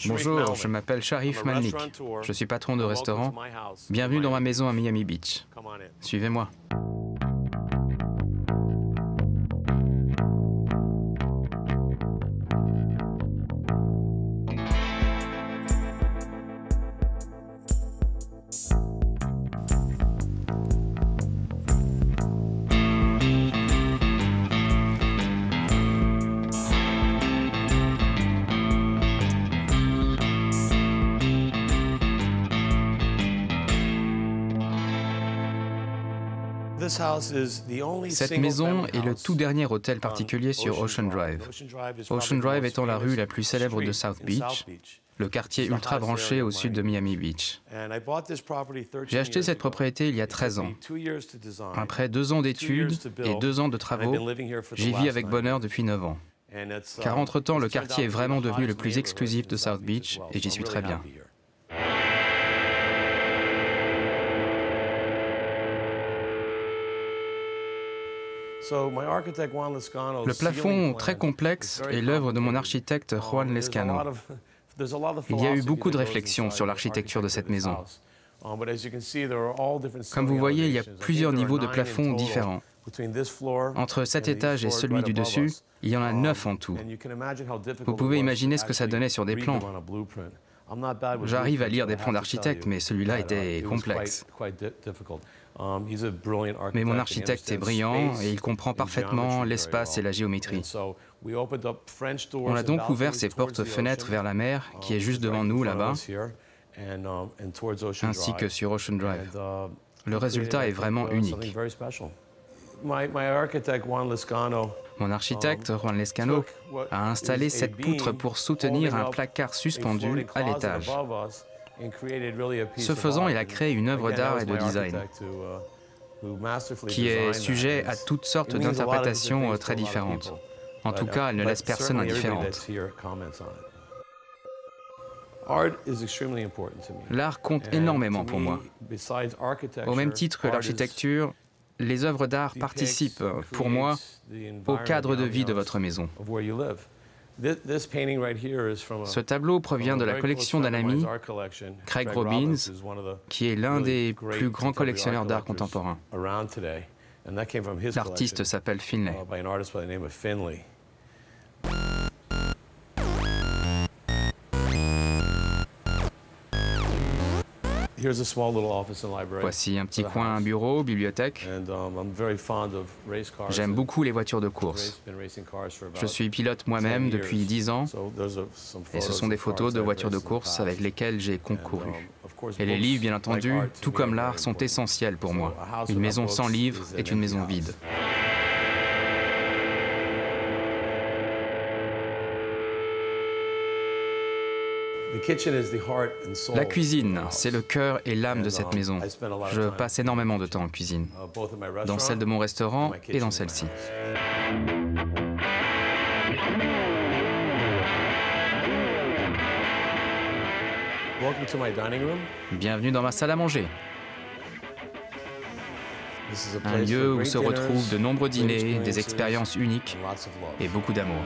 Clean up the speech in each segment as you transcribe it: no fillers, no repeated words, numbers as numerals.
Bonjour, je m'appelle Sharif Malnik. Je suis patron de restaurant. Bienvenue dans ma maison à Miami Beach. Suivez-moi. Cette maison est le tout dernier hôtel particulier sur Ocean Drive. Ocean Drive étant la rue la plus célèbre de South Beach, le quartier ultra branché au sud de Miami Beach. J'ai acheté cette propriété il y a 13 ans. Après 2 ans d'études et 2 ans de travaux, j'y vis avec bonheur depuis 9 ans. Car entre-temps, le quartier est vraiment devenu le plus exclusif de South Beach et j'y suis très bien. Le plafond très complexe est l'œuvre de mon architecte Juan Lescano. Il y a eu beaucoup de réflexions sur l'architecture de cette maison. Comme vous voyez, il y a plusieurs niveaux de plafond différents. Entre cet étage et celui du dessus, il y en a 9 en tout. Vous pouvez imaginer ce que ça donnait sur des plans. J'arrive à lire des plans d'architecte, mais celui-là était complexe. Mais mon architecte est brillant et il comprend parfaitement l'espace et la géométrie. On a donc ouvert ces portes-fenêtres vers la mer, qui est juste devant nous, là-bas, ainsi que sur Ocean Drive. Le résultat est vraiment unique. Mon architecte, Juan Lescano, a installé cette poutre pour soutenir un placard suspendu à l'étage. Ce faisant, il a créé une œuvre d'art et de design qui est sujet à toutes sortes d'interprétations très différentes. En tout cas, elle ne laisse personne indifférente. L'art compte énormément pour moi. Au même titre que l'architecture, les œuvres d'art participent, pour moi, au cadre de vie de votre maison. Ce tableau provient de la collection d'un ami, Craig Robbins, qui est l'un des plus grands collectionneurs d'art contemporain. L'artiste s'appelle Finlay. Voici un petit coin bureau, bibliothèque. J'aime beaucoup les voitures de course. Je suis pilote moi-même depuis 10 ans et ce sont des photos de voitures de course avec lesquelles j'ai concouru. Et les livres, bien entendu, tout comme l'art, sont essentiels pour moi. Une maison sans livres est une maison vide. La cuisine, c'est le cœur et l'âme de cette maison. Je passe énormément de temps en cuisine, dans celle de mon restaurant et dans celle-ci. Bienvenue dans ma salle à manger. Un lieu où se retrouvent de nombreux dîners, des expériences uniques et beaucoup d'amour.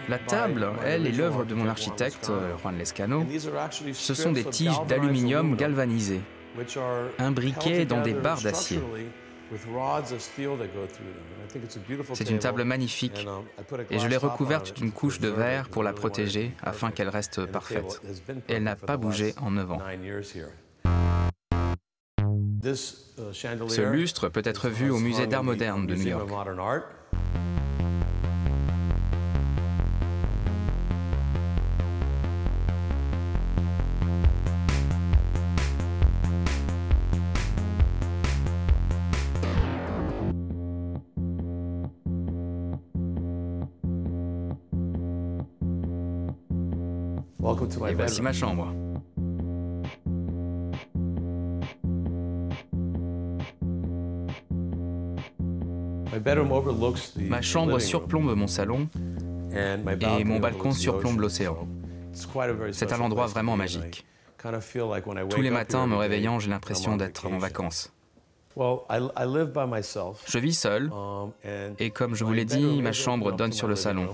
La table, elle, est l'œuvre de mon architecte, Juan Lescano. Ce sont des tiges d'aluminium galvanisées, imbriquées dans des barres d'acier. C'est une table magnifique et je l'ai recouverte d'une couche de verre pour la protéger afin qu'elle reste parfaite. Et elle n'a pas bougé en 9 ans. Ce lustre peut être vu au musée d'art moderne de New York. Et voici ma chambre. Ma chambre surplombe mon salon et mon balcon surplombe l'océan. C'est un endroit vraiment magique. Tous les matins, en me réveillant, j'ai l'impression d'être en vacances. Je vis seul, et comme je vous l'ai dit, ma chambre donne sur le salon.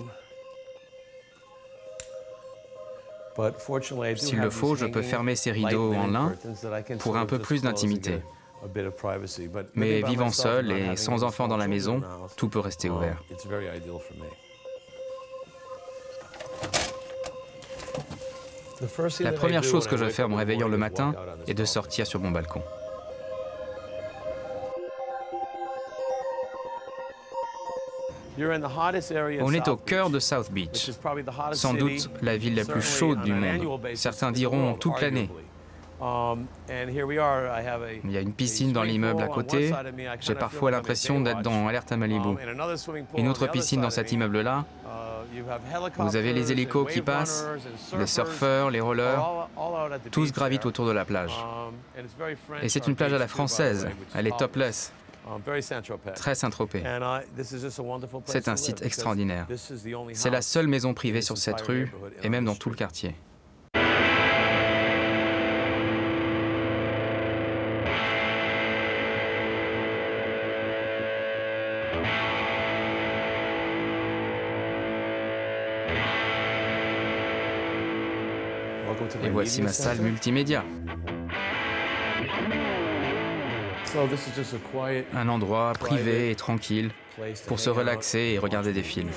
S'il le faut, je peux fermer ces rideaux en lin pour un peu plus d'intimité. Mais vivant seul et sans enfants dans la maison, tout peut rester ouvert. La première chose que je fais en me réveillant le matin est de sortir sur mon balcon. On est au cœur de South Beach, sans doute la ville la plus chaude du monde. Certains diront toute l'année. Il y a une piscine dans l'immeuble à côté. J'ai parfois l'impression d'être dans Alerte à Malibu. Une autre piscine dans cet immeuble-là. Vous avez les hélicos qui passent, les surfeurs, les rollers. Tous gravitent autour de la plage. Et c'est une plage à la française. Elle est topless. Très Saint-Tropez. C'est un site extraordinaire. C'est la seule maison privée sur cette rue et même dans tout le quartier. Et voici ma salle multimédia. Un endroit privé et tranquille pour se relaxer et regarder des films.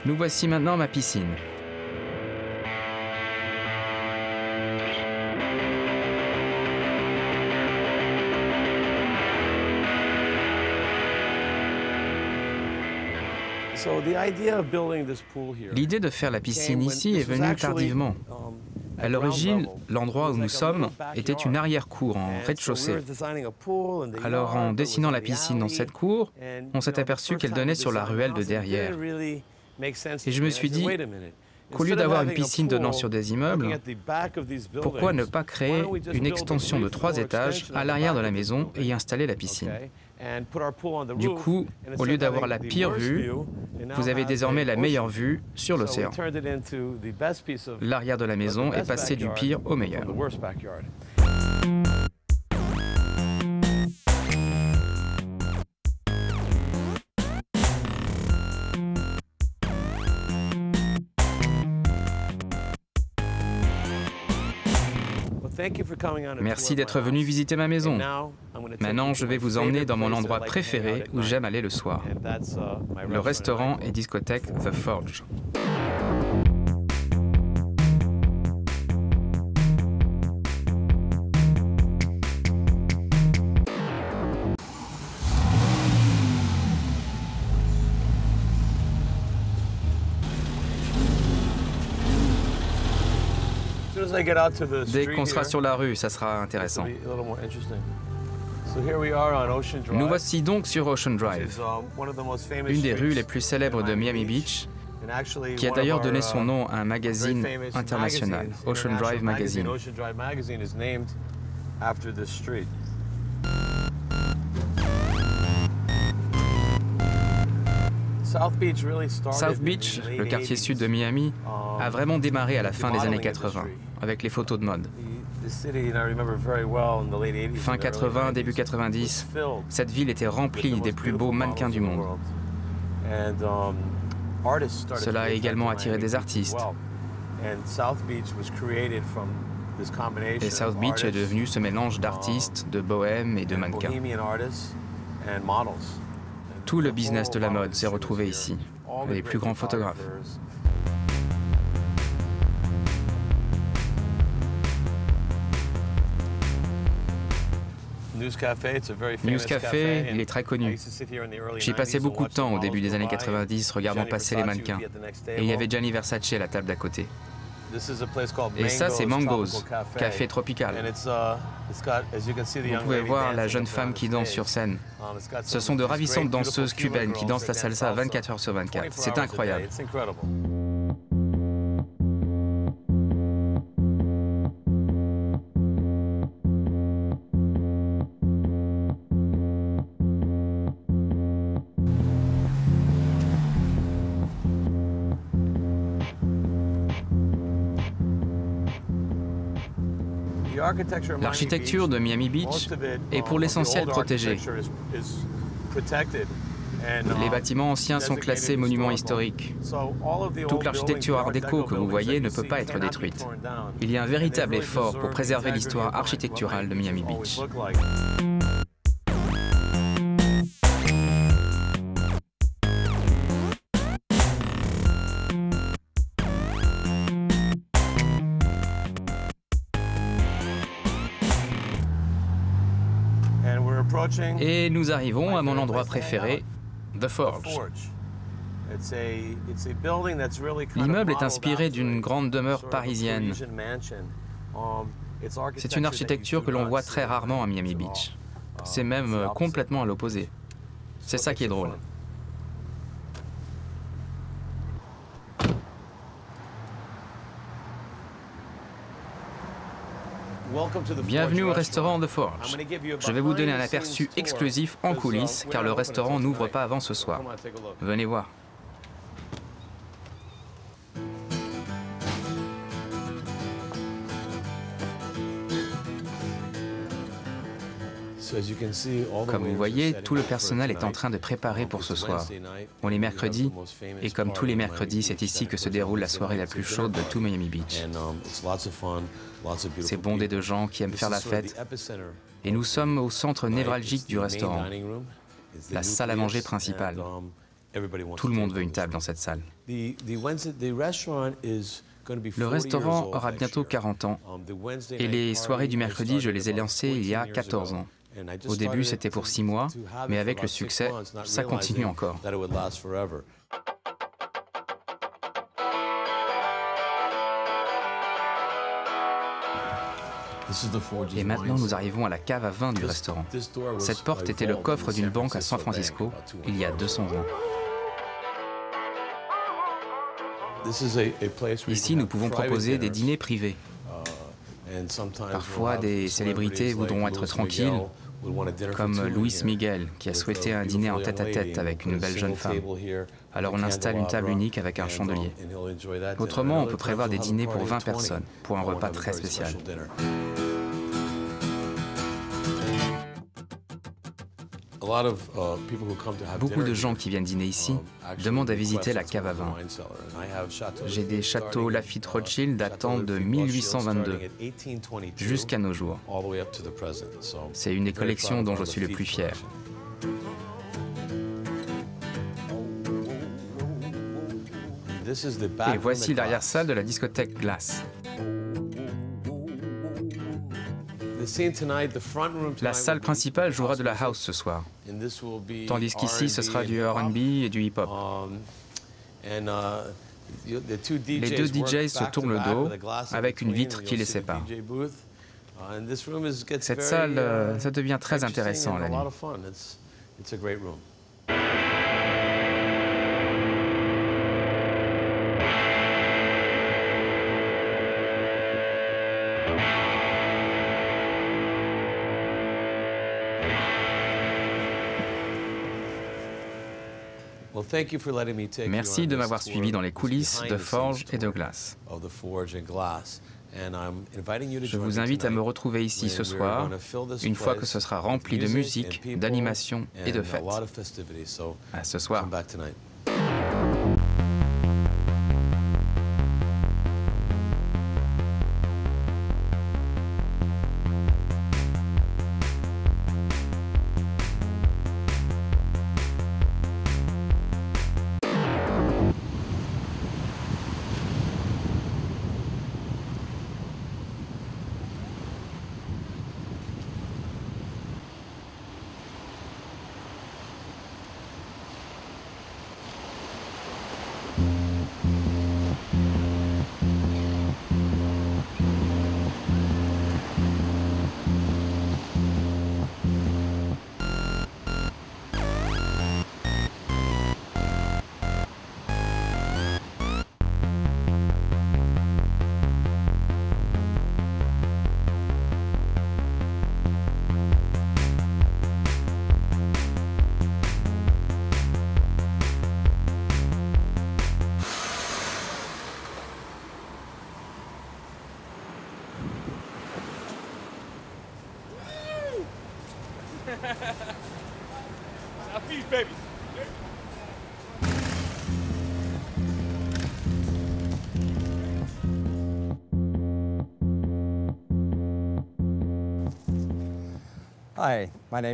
Nous voici maintenant à ma piscine. L'idée de faire la piscine ici est venue tardivement. À l'origine, l'endroit où nous sommes était une arrière-cour en rez-de-chaussée. Alors, en dessinant la piscine dans cette cour, on s'est aperçu qu'elle donnait sur la ruelle de derrière. Et je me suis dit qu'au lieu d'avoir une piscine donnant sur des immeubles, pourquoi ne pas créer une extension de 3 étages à l'arrière de la maison et y installer la piscine? Du coup, au lieu d'avoir la pire vue, vous avez désormais la meilleure vue sur l'océan. L'arrière de la maison est passé du pire au meilleur. Merci d'être venu visiter ma maison. Maintenant, je vais vous emmener dans mon endroit préféré où j'aime aller le soir. Le restaurant et discothèque The Forge. Dès qu'on sera sur la rue, ça sera intéressant. Nous voici donc sur Ocean Drive, une des rues les plus célèbres de Miami Beach, qui a d'ailleurs donné son nom à un magazine international, Ocean Drive Magazine. South Beach, le quartier sud de Miami, a vraiment démarré à la fin des années 80, avec les photos de mode. Fin 80, début 90, cette ville était remplie des plus beaux mannequins du monde. Cela a également attiré des artistes. Et South Beach est devenu ce mélange d'artistes, de bohèmes et de mannequins. Tout le business de la mode s'est retrouvé ici, les plus grands photographes. News Café, il est très connu. J'y passais beaucoup de temps au début des années 90 regardant passer les mannequins. Et il y avait Gianni Versace à la table d'à côté. Et ça, c'est Mango's, café tropical. Vous pouvez voir la jeune femme qui danse sur scène. Ce sont de ravissantes danseuses cubaines qui dansent la salsa 24 heures sur 24. C'est incroyable. L'architecture de Miami Beach est pour l'essentiel protégée. Les bâtiments anciens sont classés monuments historiques. Toute l'architecture art déco que vous voyez ne peut pas être détruite. Il y a un véritable effort pour préserver l'histoire architecturale de Miami Beach. Et nous arrivons à mon endroit préféré, The Forge. L'immeuble est inspiré d'une grande demeure parisienne. C'est une architecture que l'on voit très rarement à Miami Beach. C'est même complètement à l'opposé. C'est ça qui est drôle. Bienvenue au restaurant The Forge. Je vais vous donner un aperçu exclusif en coulisses car le restaurant n'ouvre pas avant ce soir. Venez voir. Comme vous voyez, tout le personnel est en train de préparer pour ce soir. On est mercredi, et comme tous les mercredis, c'est ici que se déroule la soirée la plus chaude de tout Miami Beach. C'est bondé de gens qui aiment faire la fête, et nous sommes au centre névralgique du restaurant, la salle à manger principale. Tout le monde veut une table dans cette salle. Le restaurant aura bientôt 40 ans, et les soirées du mercredi, je les ai lancées il y a 14 ans. Au début, c'était pour 6 mois, mais avec le succès, ça continue encore. Et maintenant, nous arrivons à la cave à vin du restaurant. Cette porte était le coffre d'une banque à San Francisco, il y a 200 ans. Ici, nous pouvons proposer des dîners privés. Parfois, des célébrités voudront être tranquilles, comme Luis Miguel, qui a souhaité un dîner en tête-à-tête avec une belle jeune femme. Alors on installe une table unique avec un chandelier. Autrement, on peut prévoir des dîners pour 20 personnes, pour un repas très spécial. Beaucoup de gens qui viennent dîner ici demandent à visiter la cave à vin. J'ai des châteaux Lafite Rothschild datant de 1822 jusqu'à nos jours. C'est une des collections dont je suis le plus fier. Et voici l'arrière-salle de la discothèque Glass. La salle principale jouera de la house ce soir, tandis qu'ici ce sera du R&B et du hip-hop. Les deux DJs se tournent le dos avec une vitre qui les sépare. Cette salle, ça devient très intéressant la nuit. Merci de m'avoir suivi dans les coulisses de Forge et de Glass. Je vous invite à me retrouver ici ce soir, une fois que ce sera rempli de musique, d'animation et de fêtes. À ce soir.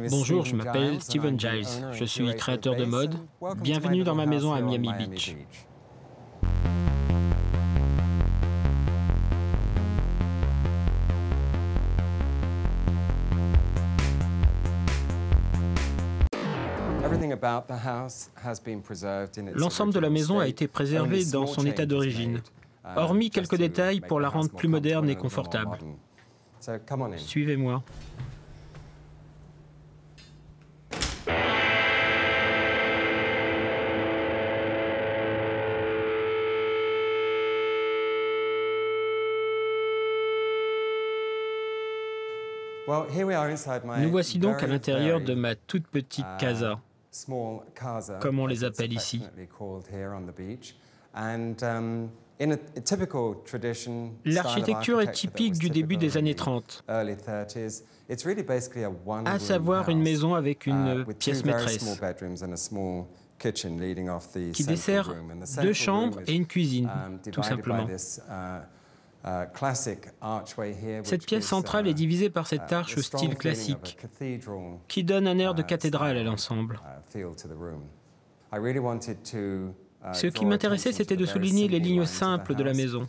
Bonjour, je m'appelle Steven Giles. Je suis créateur de mode. Bienvenue dans ma maison à Miami Beach. L'ensemble de la maison a été préservé dans son état d'origine, hormis quelques détails pour la rendre plus moderne et confortable. Suivez-moi. Nous voici donc à l'intérieur de ma toute petite casa, comme on les appelle ici. L'architecture est typique du début des années 30, à savoir une maison avec une pièce maîtresse qui dessert 2 chambres et une cuisine, tout simplement. Cette pièce centrale est divisée par cette arche au style classique, qui donne un air de cathédrale à l'ensemble. Ce qui m'intéressait, c'était de souligner les lignes simples de la maison.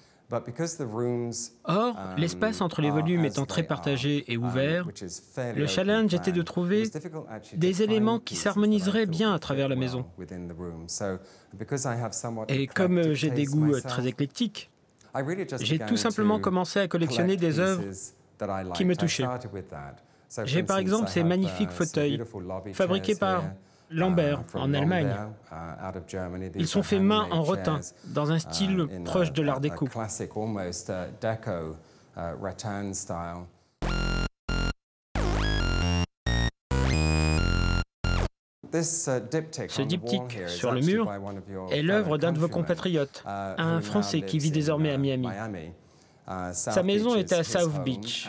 Or, l'espace entre les volumes étant très partagé et ouvert, le challenge était de trouver des éléments qui s'harmoniseraient bien à travers la maison. Et comme j'ai des goûts très éclectiques, j'ai tout simplement commencé à collectionner des œuvres qui me touchaient. J'ai par exemple ces magnifiques fauteuils fabriqués par Lambert en Allemagne. Ils sont faits main en rotin, dans un style proche de l'art déco. Ce diptyque sur le mur est l'œuvre d'un de vos compatriotes, un Français qui vit désormais à Miami. Sa maison est à South Beach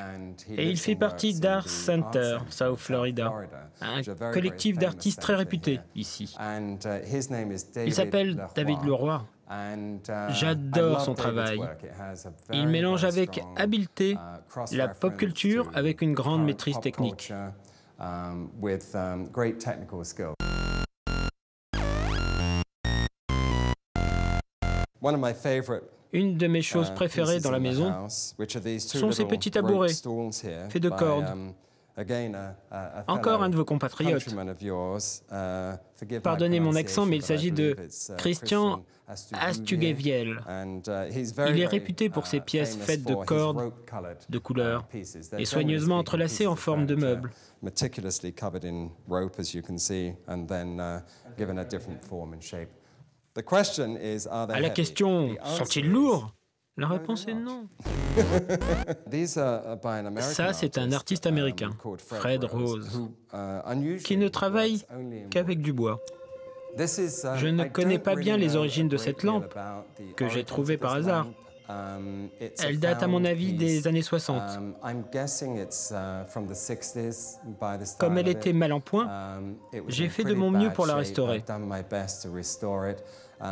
et il fait partie d'Art Center, South Florida, un collectif d'artistes très réputé ici. Il s'appelle David Leroy. J'adore son travail. Il mélange avec habileté la pop culture avec une grande maîtrise technique. Une de mes choses préférées dans la maison sont ces petits tabourets faits de cordes. Encore un de vos compatriotes. Pardonnez mon accent, mais il s'agit de Christian Astugeviel. Il est réputé pour ses pièces faites de cordes, de couleurs, et soigneusement entrelacées en forme de meubles. À la question « sont-ils lourds ?» la réponse est non. Ça, c'est un artiste américain, Fred Rose, qui ne travaille qu'avec du bois. Je ne connais pas bien les origines de cette lampe, que j'ai trouvée par hasard. Elle date, à mon avis, des années 60. Comme elle était mal en point, j'ai fait de mon mieux pour la restaurer.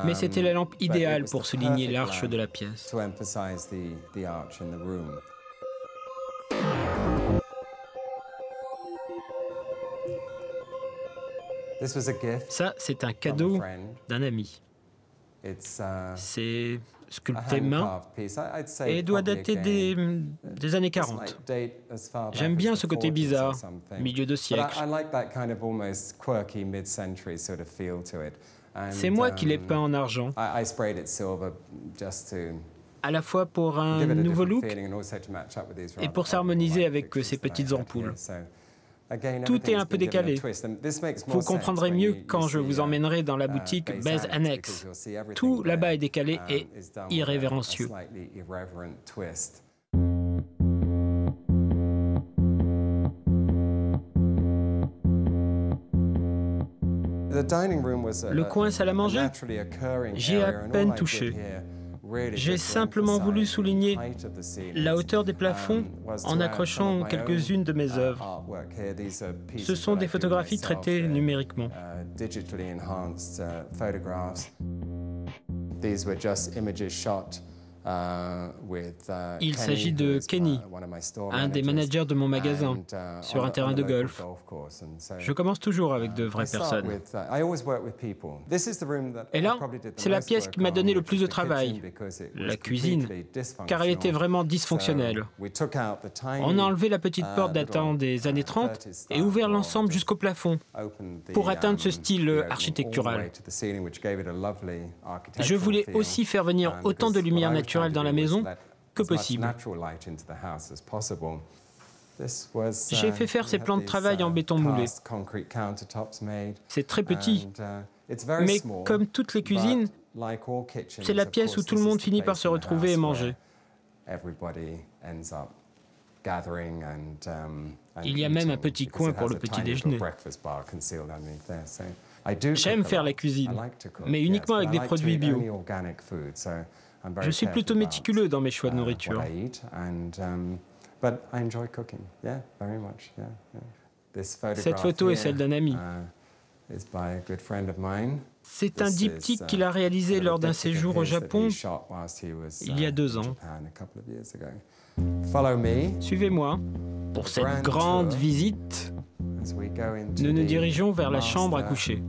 Mais c'était la lampe idéale pour souligner l'arche de la pièce. Ça, c'est un cadeau d'un ami. C'est sculpté main et doit dater des années 40. J'aime bien ce côté bizarre, milieu de siècle. C'est moi qui l'ai peint en argent, à la fois pour un nouveau look et pour s'harmoniser avec ces petites ampoules. Tout est un peu décalé. Vous comprendrez mieux quand je vous emmènerai dans la boutique Bez Annex. Tout là-bas est décalé et irrévérencieux. Le coin salle à manger, j'y ai à peine touché. J'ai simplement voulu souligner la hauteur des plafonds en accrochant quelques-unes de mes œuvres. Ce sont des photographies traitées numériquement. Il s'agit de Kenny, un des managers de mon magasin, sur un terrain de golf. Je commence toujours avec de vraies personnes. Et là, c'est la pièce qui m'a donné le plus de travail, la cuisine, car elle était vraiment dysfonctionnelle. On a enlevé la petite porte datant des années 30 et ouvert l'ensemble jusqu'au plafond pour atteindre ce style architectural. Je voulais aussi faire venir autant de lumière naturelle dans la maison que possible. J'ai fait faire ces plans de travail en béton moulé. C'est très petit, mais comme toutes les cuisines, c'est la pièce où tout le monde finit par se retrouver et manger. Il y a même un petit coin pour le petit déjeuner. J'aime faire la cuisine, mais uniquement avec des produits bio. Je suis plutôt méticuleux dans mes choix de nourriture. Cette photo est celle d'un ami. C'est un diptyque qu'il a réalisé lors d'un séjour au Japon il y a 2 ans. Suivez-moi pour cette grande visite. Nous nous dirigeons vers la chambre à coucher.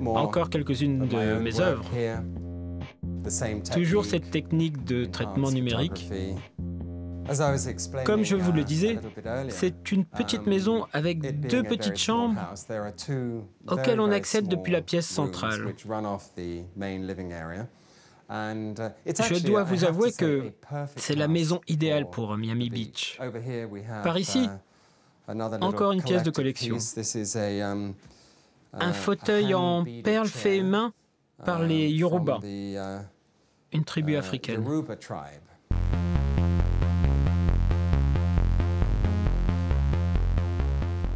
Encore quelques-unes de mes œuvres. Toujours cette technique de traitement numérique. Comme je vous le disais, c'est une petite maison avec 2 petites chambres auxquelles on accède depuis la pièce centrale. Je dois vous avouer que c'est la maison idéale pour Miami Beach. Par ici, encore une pièce de collection. Un fauteuil en perles fait main par les Yoruba, une tribu africaine.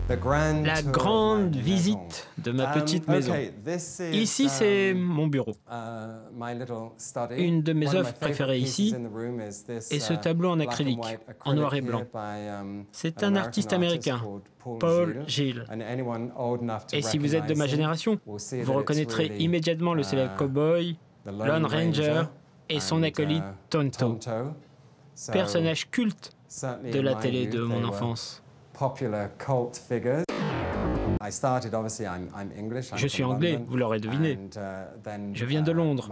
La grande visite de ma petite maison. Ici, c'est mon bureau. Une de mes œuvres préférées ici est ce tableau en acrylique, en noir et blanc. C'est un artiste américain, Paul Gill. Et si vous êtes de ma génération, vous reconnaîtrez immédiatement le célèbre cowboy, Lone Ranger et son acolyte Tonto, personnage culte de la télé de mon enfance. Je suis anglais, vous l'aurez deviné. Je viens de Londres.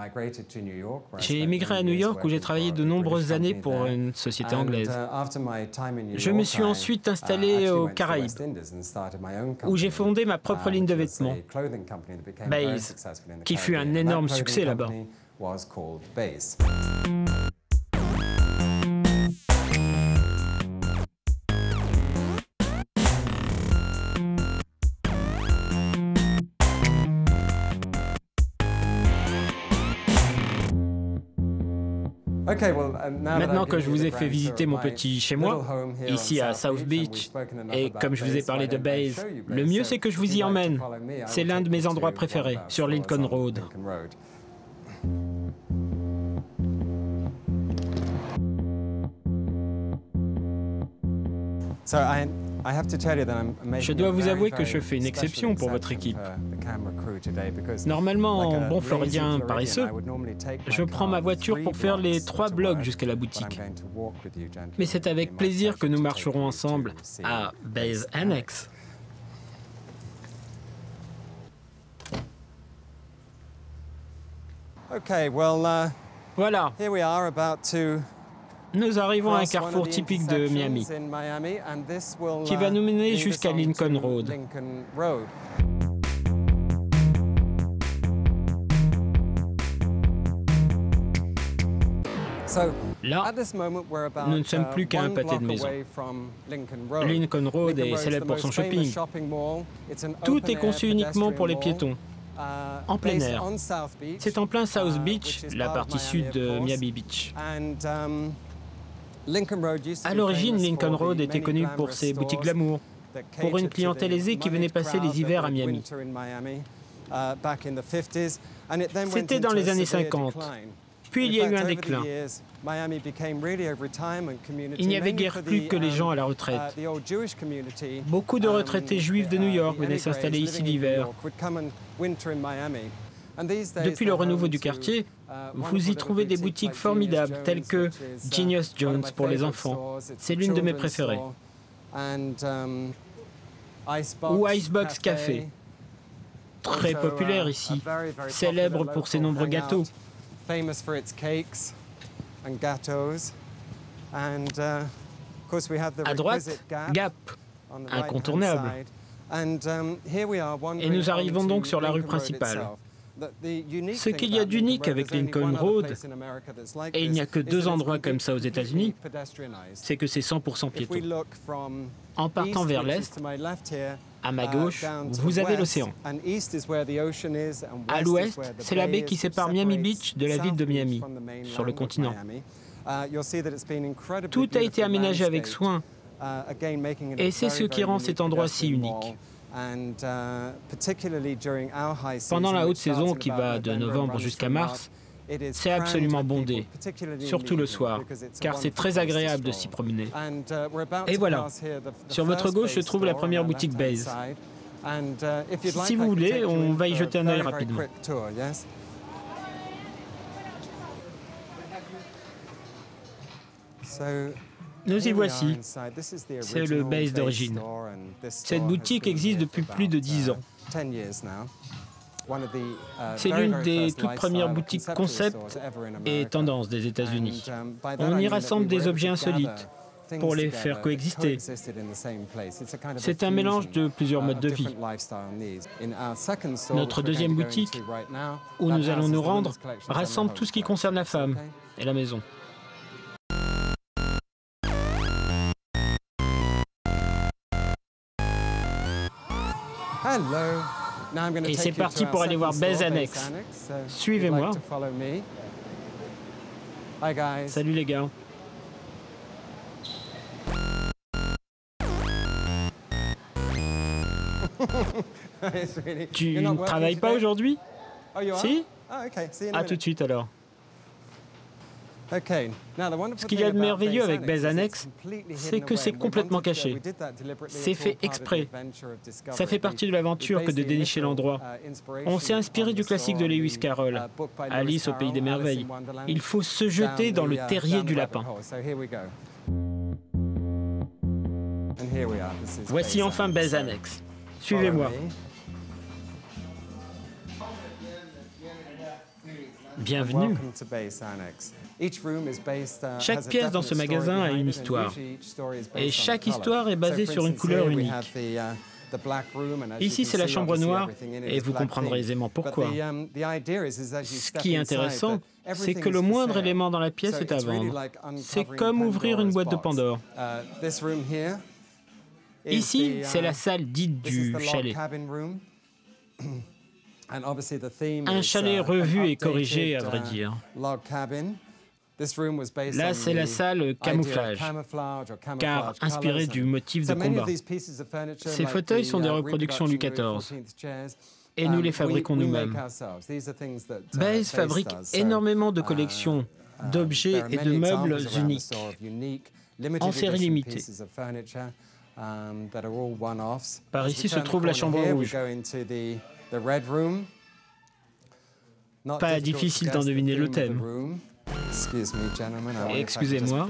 J'ai émigré à New York où j'ai travaillé de nombreuses années pour une société anglaise. Je me suis ensuite installé aux Caraïbes, où j'ai fondé ma propre ligne de vêtements, Baze, qui fut un énorme succès là-bas. Maintenant que je vous ai fait visiter mon petit chez-moi, ici à South Beach, et comme je vous ai parlé de Baze, le mieux c'est que je vous y emmène. C'est l'un de mes endroits préférés, sur Lincoln Road. Je dois vous avouer que je fais une exception pour votre équipe. Normalement, en bon floridien paresseux, je prends ma voiture pour faire les 3 blocs jusqu'à la boutique. Mais c'est avec plaisir que nous marcherons ensemble à Baze Annex. Voilà. Nous arrivons à un carrefour typique de Miami, qui va nous mener jusqu'à Lincoln Road. Là, nous ne sommes plus qu'à un pâté de maison. Lincoln Road est célèbre pour son shopping. Tout est conçu uniquement pour les piétons, en plein air. C'est en plein South Beach, la partie sud de Miami Beach. À l'origine, Lincoln Road était connu pour ses boutiques glamour, pour une clientèle aisée qui venait passer les hivers à Miami. C'était dans les années 50. Puis il y a eu un déclin. Il n'y avait guère plus que les gens à la retraite. Beaucoup de retraités juifs de New York venaient s'installer ici l'hiver. Depuis le renouveau du quartier, vous y trouvez des boutiques formidables telles que Genius Jones pour les enfants. C'est l'une de mes préférées. Ou Icebox Café, très populaire ici, célèbre pour ses nombreux gâteaux. À droite, Gap, incontournable. Et nous arrivons donc sur la rue principale. Ce qu'il y a d'unique avec Lincoln Road, et il n'y a que 2 endroits comme ça aux États-Unis, c'est que c'est 100% piéton. En partant vers l'est, à ma gauche, vous avez l'océan. À l'ouest, c'est la baie qui sépare Miami Beach de la ville de Miami, sur le continent. Tout a été aménagé avec soin, et c'est ce qui rend cet endroit si unique. Pendant la haute saison qui va de novembre jusqu'à mars, c'est absolument bondé, surtout le soir, car c'est très agréable de s'y promener. Et voilà, sur votre gauche se trouve la première boutique Baze. Si vous voulez, on va y jeter un œil rapidement. Nous y voici. C'est le Baze d'origine. Cette boutique existe depuis plus de 10 ans. C'est l'une des toutes premières boutiques concept et tendance des États-Unis. On y rassemble des objets insolites pour les faire coexister. C'est un mélange de plusieurs modes de vie. Notre deuxième boutique, où nous allons nous rendre, rassemble tout ce qui concerne la femme et la maison. Et c'est parti pour aller voir Baze Annex. Suivez-moi. Salut les gars. Tu ne travailles pas aujourd'hui? Si? À tout de suite alors. Ce qu'il y a de merveilleux avec Baze Annex, c'est que c'est complètement caché. C'est fait exprès. Ça fait partie de l'aventure que de dénicher l'endroit. On s'est inspiré du classique de Lewis Carroll, Alice au pays des merveilles. Il faut se jeter dans le terrier du lapin. Voici enfin Baze Annex. Suivez-moi. Bienvenue. Chaque pièce dans ce magasin a une histoire, et chaque histoire est basée sur une couleur unique. Ici, c'est la chambre noire, et vous comprendrez aisément pourquoi. Ce qui est intéressant, c'est que le moindre élément dans la pièce est à vendre. C'est comme ouvrir une boîte de Pandore. Ici, c'est la salle dite du chalet. Un chalet revu et corrigé, à vrai dire. Là, c'est la salle camouflage, car inspirée du motif de combat. Ces fauteuils sont des reproductions Louis XIV, et nous les fabriquons nous-mêmes. Baze fabrique énormément de collections d'objets et de meubles uniques, en série limitée. Par ici se trouve la chambre rouge. Pas difficile d'en deviner le thème. Excusez-moi.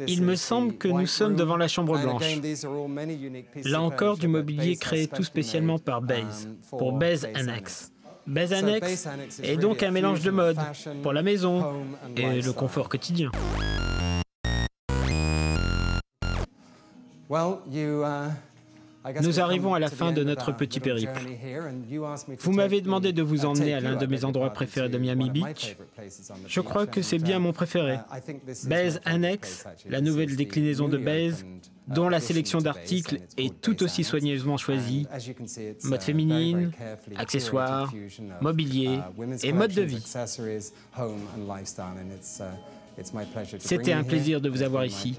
Il me semble que nous sommes devant la chambre blanche. Là encore, du mobilier créé tout spécialement par Baze, pour Baze Annex. Baze Annex est donc un mélange de mode pour la maison et le confort quotidien. Nous arrivons à la fin de notre petit périple. Vous m'avez demandé de vous emmener à l'un de mes endroits préférés de Miami Beach. Je crois que c'est bien mon préféré. Baze Annex, la nouvelle déclinaison de Baze, dont la sélection d'articles est tout aussi soigneusement choisie. Mode féminine, accessoires, mobilier et mode de vie. C'était un plaisir de vous avoir ici,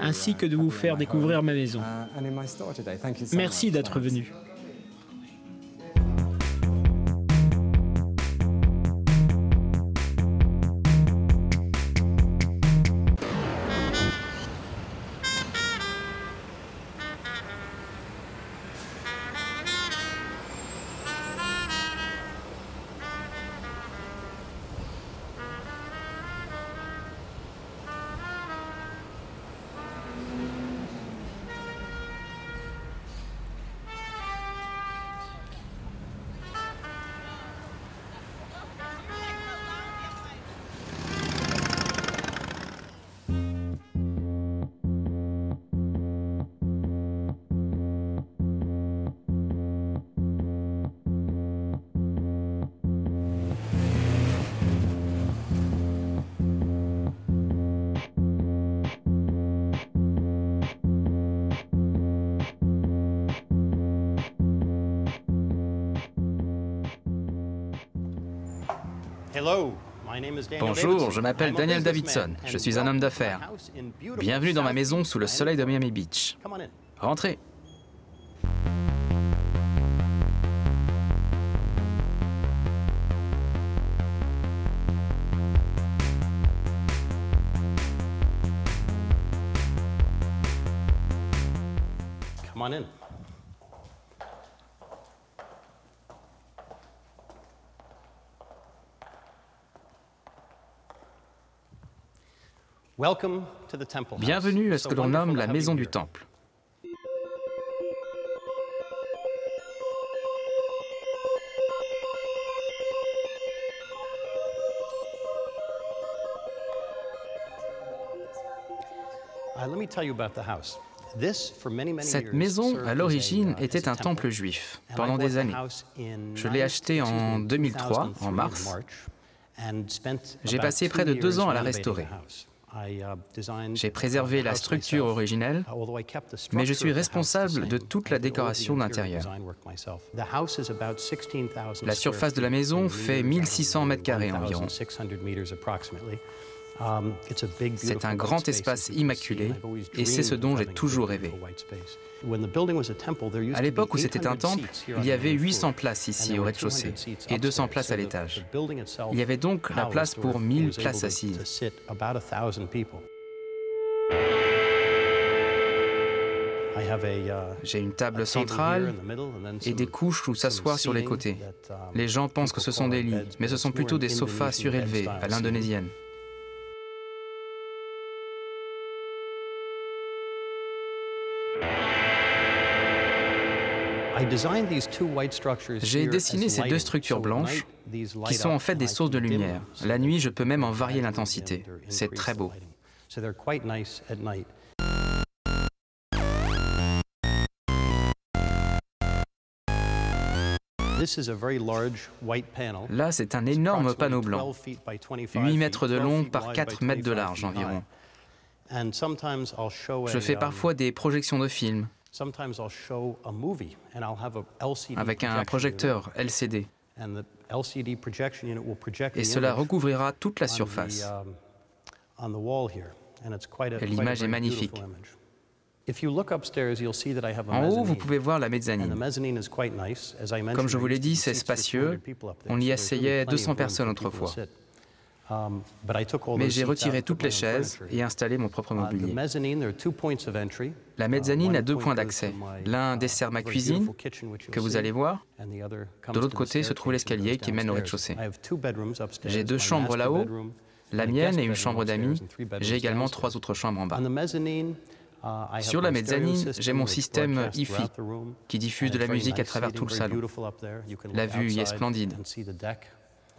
ainsi que de vous faire découvrir ma maison. Merci d'être venu. Bonjour, je m'appelle Daniel Davidson, je suis un homme d'affaires. Bienvenue dans ma maison sous le soleil de Miami Beach. Rentrez. Come on in. Bienvenue à ce que l'on nomme la maison du temple. Cette maison, à l'origine, était un temple juif pendant des années. Je l'ai acheté en 2003, en mars. J'ai passé près de 2 ans à la restaurer. J'ai préservé la structure originelle, mais je suis responsable de toute la décoration d'intérieur. La surface de la maison fait 1600 mètres carrés environ. C'est un grand espace immaculé et c'est ce dont j'ai toujours rêvé. À l'époque où c'était un temple, il y avait 800 places ici au rez-de-chaussée et 200 places à l'étage. Il y avait donc la place pour 1000 places assises. J'ai une table centrale et des couches où s'asseoir sur les côtés. Les gens pensent que ce sont des lits, mais ce sont plutôt des sofas surélevés à l'indonésienne. J'ai dessiné ces 2 structures blanches qui sont en fait des sources de lumière. La nuit, je peux même en varier l'intensité. C'est très beau. Là, c'est un énorme panneau blanc, 8 mètres de long par 4 mètres de large environ. Je fais parfois des projections de films avec un projecteur LCD. Et cela recouvrira toute la surface. Et l'image est magnifique. En haut, vous pouvez voir la mezzanine. Comme je vous l'ai dit, c'est spacieux. On y asseyait 200 personnes autrefois. Mais j'ai retiré toutes les chaises et installé mon propre mobilier. La mezzanine a 2 points d'accès. L'un dessert ma cuisine, que vous allez voir. De l'autre côté se trouve l'escalier qui mène au rez-de-chaussée. J'ai 2 chambres là-haut, la mienne et une chambre d'amis. J'ai également 3 autres chambres en bas. Sur la mezzanine, j'ai mon système hi-fi qui diffuse de la musique à travers tout le salon. La vue y est splendide.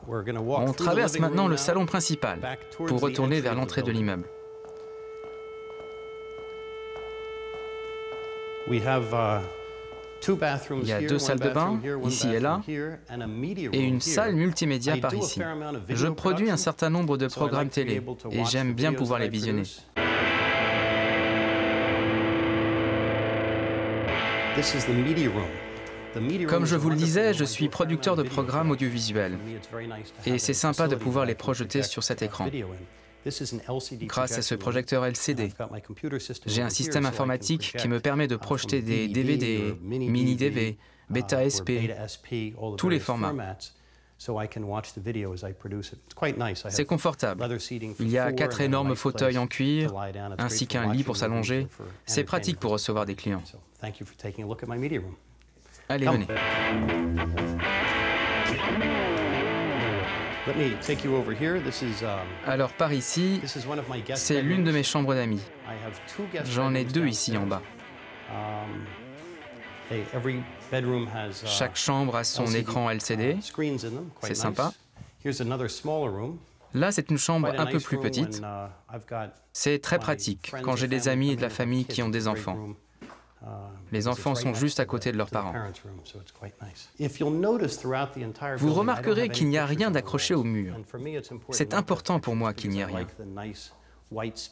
On traverse maintenant le salon principal pour retourner vers l'entrée de l'immeuble. Il y a 2 salles de bain, ici et là, et une salle multimédia par ici. Je produis un certain nombre de programmes télé et j'aime bien pouvoir les visionner. Comme je vous le disais, je suis producteur de programmes audiovisuels et c'est sympa de pouvoir les projeter sur cet écran. Grâce à ce projecteur LCD, j'ai un système informatique qui me permet de projeter des DVD, mini-DV, Beta SP, tous les formats. C'est confortable. Il y a 4 énormes fauteuils en cuir, ainsi qu'un lit pour s'allonger. C'est pratique pour recevoir des clients. Allez, venez. Alors, par ici, c'est l'une de mes chambres d'amis. J'en ai 2 ici en bas. Chaque chambre a son écran LCD. C'est sympa. Là, c'est une chambre un peu plus petite. C'est très pratique quand j'ai des amis et de la famille qui ont des enfants. Les enfants sont juste à côté de leurs parents. Vous remarquerez qu'il n'y a rien d'accroché au mur. C'est important pour moi qu'il n'y ait rien.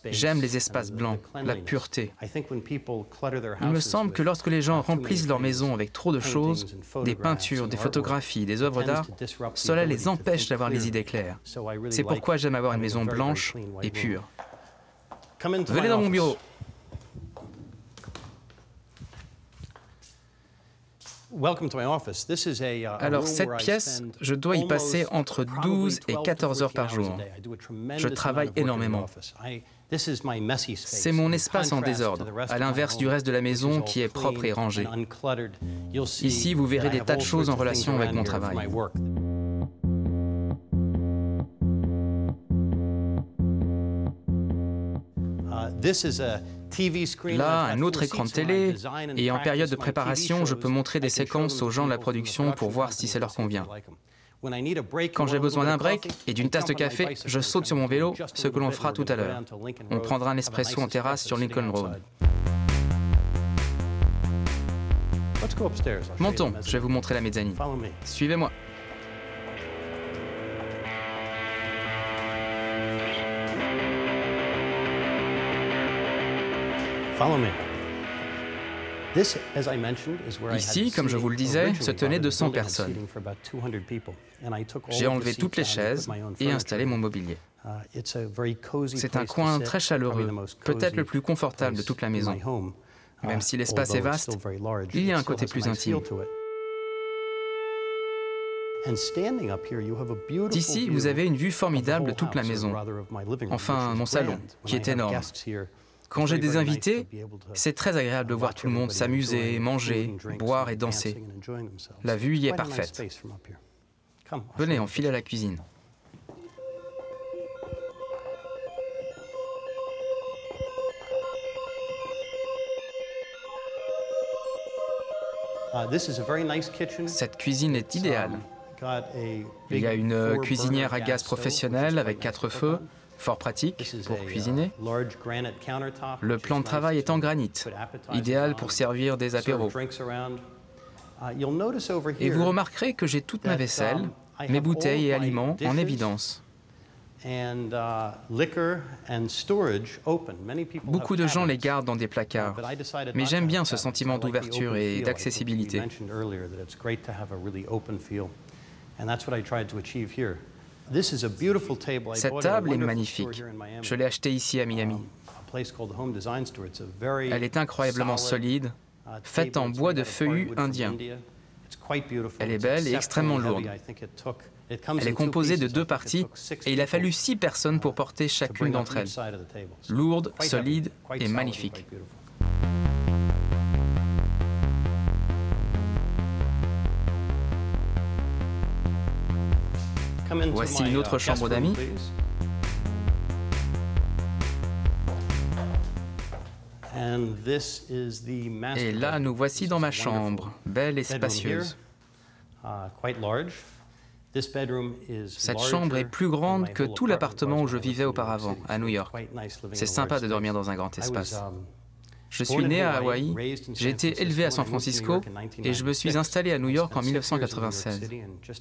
J'aime les espaces blancs, la pureté. Il me semble que lorsque les gens remplissent leur maison avec trop de choses, des peintures, des photographies, des œuvres d'art, cela les empêche d'avoir les idées claires. C'est pourquoi j'aime avoir une maison blanche et pure. Venez dans mon bureau. Alors cette pièce, je dois y passer entre 12 et 14 heures par jour. Je travaille énormément. C'est mon espace en désordre, à l'inverse du reste de la maison qui est propre et rangé. Ici, vous verrez des tas de choses en relation avec mon travail. Là, un autre écran de télé, et en période de préparation, je peux montrer des séquences aux gens de la production pour voir si ça leur convient. Quand j'ai besoin d'un break et d'une tasse de café, je saute sur mon vélo, ce que l'on fera tout à l'heure. On prendra un espresso en terrasse sur Lincoln Road. Montons, je vais vous montrer la mezzanine. Suivez-moi. Ici, comme je vous le disais, se tenaient 200 personnes. J'ai enlevé toutes les chaises et installé mon mobilier. C'est un coin très chaleureux, peut-être le plus confortable de toute la maison. Même si l'espace est vaste, il y a un côté plus intime. D'ici, vous avez une vue formidable de toute la maison. Enfin, mon salon, qui est énorme. Quand j'ai des invités, c'est très agréable de voir tout le monde s'amuser, manger, boire et danser. La vue y est parfaite. Venez, on file à la cuisine. Cette cuisine est idéale. Il y a une cuisinière à gaz professionnelle avec 4 feux. Fort pratique pour cuisiner. Le plan de travail est en granit, idéal pour servir des apéros. Et vous remarquerez que j'ai toute ma vaisselle, mes bouteilles et aliments en évidence. Beaucoup de gens les gardent dans des placards, mais j'aime bien ce sentiment d'ouverture et d'accessibilité. Cette table est magnifique. Je l'ai achetée ici à Miami. Elle est incroyablement solide, faite en bois de feuillus indien. Elle est belle et extrêmement lourde. Elle est composée de 2 parties et il a fallu 6 personnes pour porter chacune d'entre elles. Lourde, solide et magnifique. Voici une autre chambre d'amis. Et là, nous voici dans ma chambre, belle et spacieuse. Cette chambre est plus grande que tout l'appartement où je vivais auparavant, à New York. C'est sympa de dormir dans un grand espace. Je suis né à Hawaï, j'ai été élevé à San Francisco et je me suis installé à New York en 1996.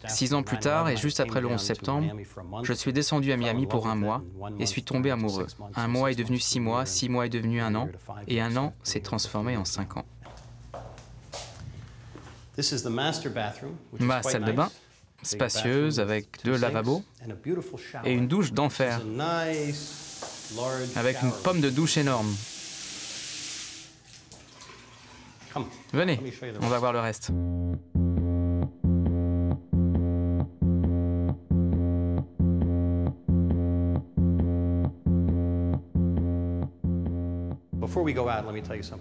6 ans plus tard et juste après le 11 septembre, je suis descendu à Miami pour 1 mois et suis tombé amoureux. 1 mois est devenu 6 mois, 6 mois est devenu 1 an et 1 an s'est transformé en 5 ans. Ma salle de bain, spacieuse avec 2 lavabos et une douche d'enfer avec une pomme de douche énorme. Venez, on va voir le reste.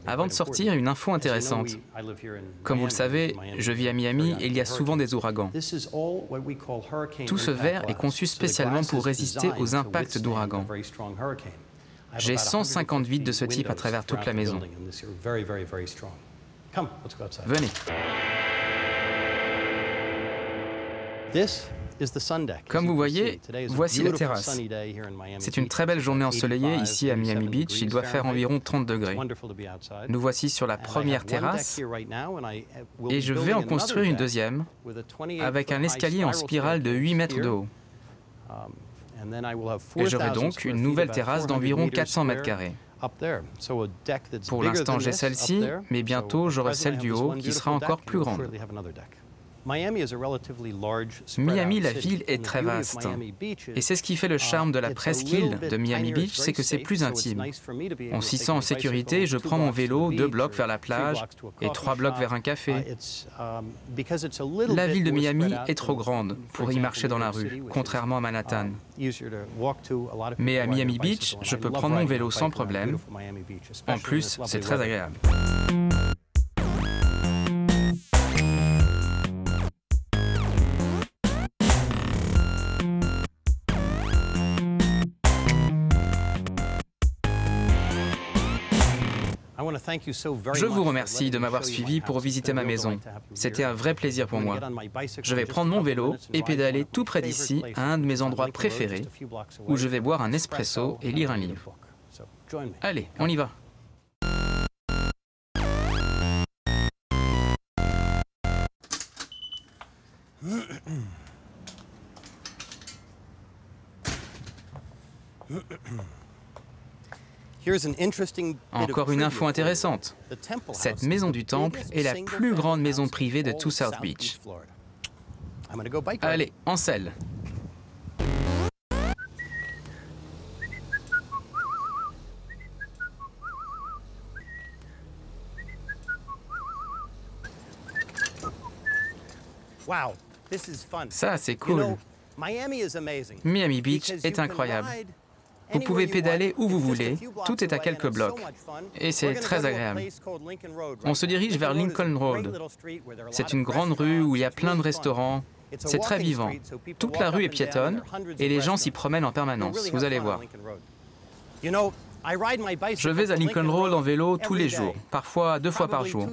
Avant de sortir, une info intéressante. Comme vous le savez, je vis à Miami et il y a souvent des ouragans. Tout ce verre est conçu spécialement pour résister aux impacts d'ouragans. J'ai 150 vitres de ce type à travers toute la maison. Venez. Comme vous voyez, voici la terrasse. C'est une très belle journée ensoleillée ici à Miami Beach. Il doit faire environ 30 degrés. Nous voici sur la première terrasse et je vais en construire une deuxième avec un escalier en spirale de 8 mètres de haut. Et j'aurai donc une nouvelle terrasse d'environ 400 mètres carrés. Pour l'instant, j'ai celle-ci, mais bientôt j'aurai celle du haut qui sera encore plus grande. Miami, la ville, est très vaste. Et c'est ce qui fait le charme de la presqu'île de Miami Beach, c'est que c'est plus intime. On s'y sent en sécurité, je prends mon vélo 2 blocs vers la plage et 3 blocs vers un café. La ville de Miami est trop grande pour y marcher dans la rue, contrairement à Manhattan. Mais à Miami Beach, je peux prendre mon vélo sans problème. En plus, c'est très agréable. Je vous remercie de m'avoir suivi pour visiter ma maison. C'était un vrai plaisir pour moi. Je vais prendre mon vélo et pédaler tout près d'ici à un de mes endroits préférés où je vais boire un espresso et lire un livre. Allez, on y va. Encore une info intéressante. Cette maison du temple est la plus grande maison privée de tout South Beach. Allez, en selle. Ça, c'est cool. Miami Beach est incroyable. Vous pouvez pédaler où vous voulez, tout est à quelques blocs, et c'est très agréable. On se dirige vers Lincoln Road. C'est une grande rue où il y a plein de restaurants, c'est très vivant. Toute la rue est piétonne, et les gens s'y promènent en permanence, vous allez voir. Je vais à Lincoln Road en vélo tous les jours, parfois 2 fois par jour.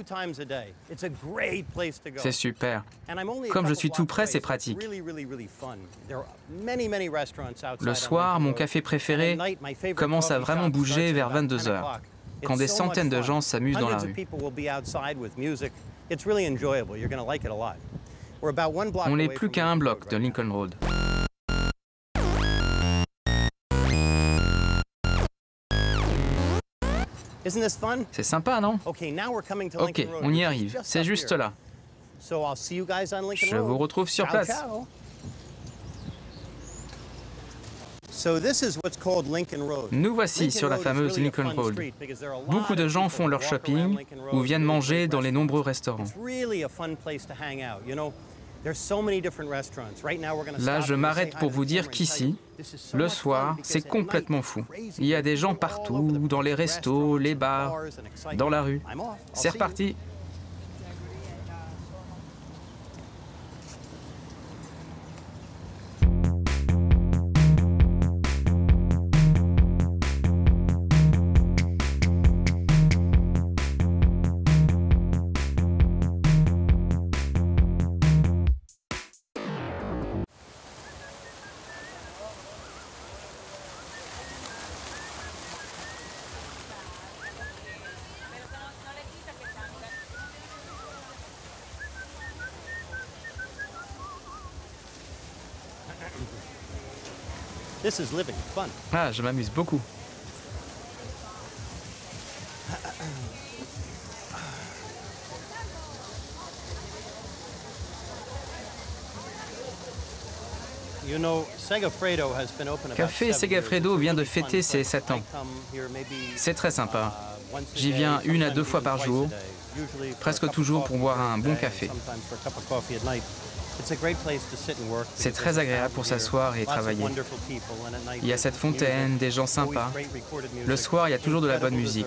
C'est super. Comme je suis tout près, c'est pratique. Le soir, mon café préféré commence à vraiment bouger vers 22 h, quand des centaines de gens s'amusent dans la rue. On n'est plus qu'à 1 bloc de Lincoln Road. C'est sympa, non? Ok, on y arrive. C'est juste là. Je vous retrouve sur place. Nous voici sur la fameuse Lincoln Road. Beaucoup de gens font leur shopping ou viennent manger dans les nombreux restaurants. Là, je m'arrête pour vous dire qu'ici, le soir, c'est complètement fou. Il y a des gens partout, dans les restos, les bars, dans la rue. C'est reparti. Ah, je m'amuse beaucoup. Café Segafredo vient de fêter ses 7 ans. C'est très sympa. J'y viens 1 à 2 fois par jour, presque toujours pour boire un bon café. C'est très agréable pour s'asseoir et travailler. Il y a cette fontaine, des gens sympas. Le soir, il y a toujours de la bonne musique,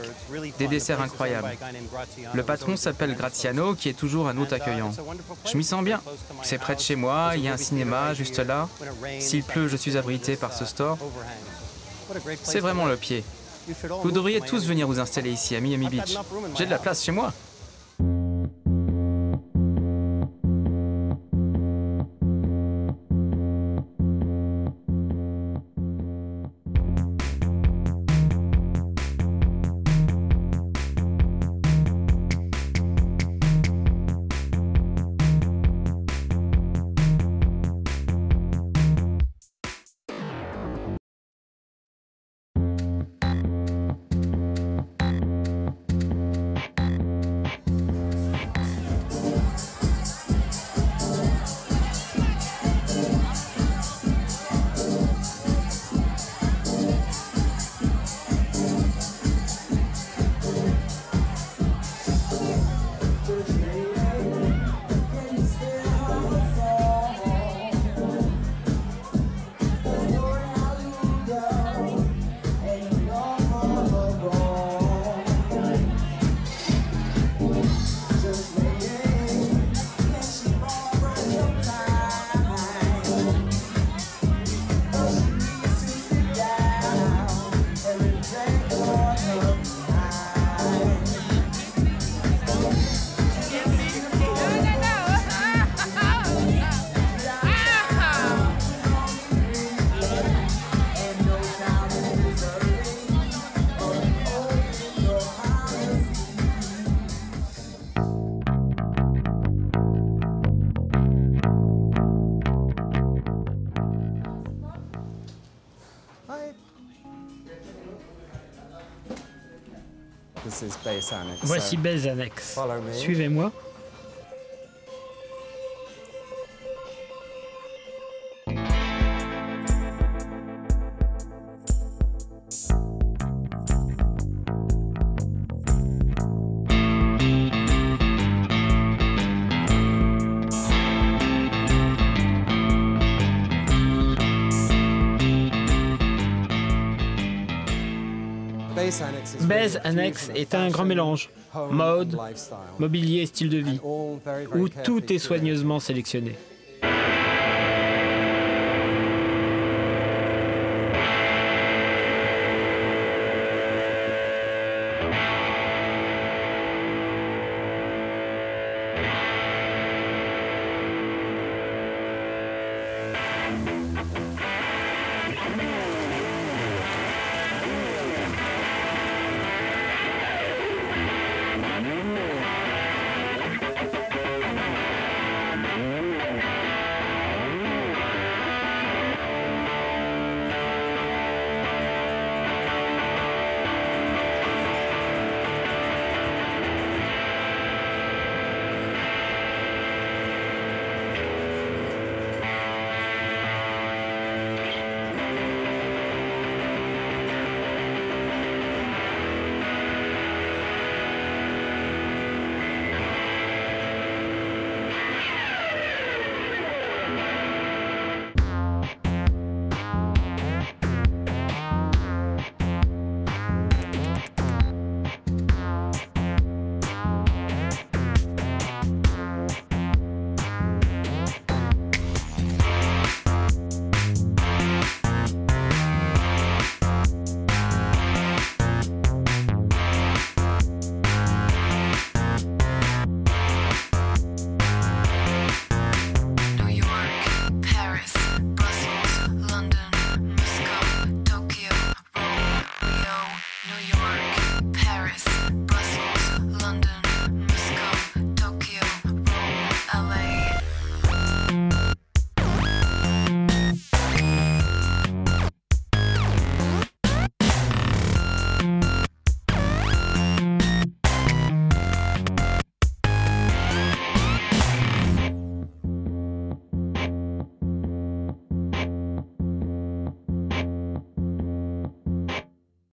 des desserts incroyables. Le patron s'appelle Graziano, qui est toujours un hôte accueillant. Je m'y sens bien. C'est près de chez moi, il y a un cinéma juste là. S'il pleut, je suis abrité par ce store. C'est vraiment le pied. Vous devriez tous venir vous installer ici, à Miami Beach. J'ai de la place chez moi. Voici Base Annex. Suivez-moi. Base Annex est un grand mélange, mode, mobilier et style de vie, où tout est soigneusement sélectionné.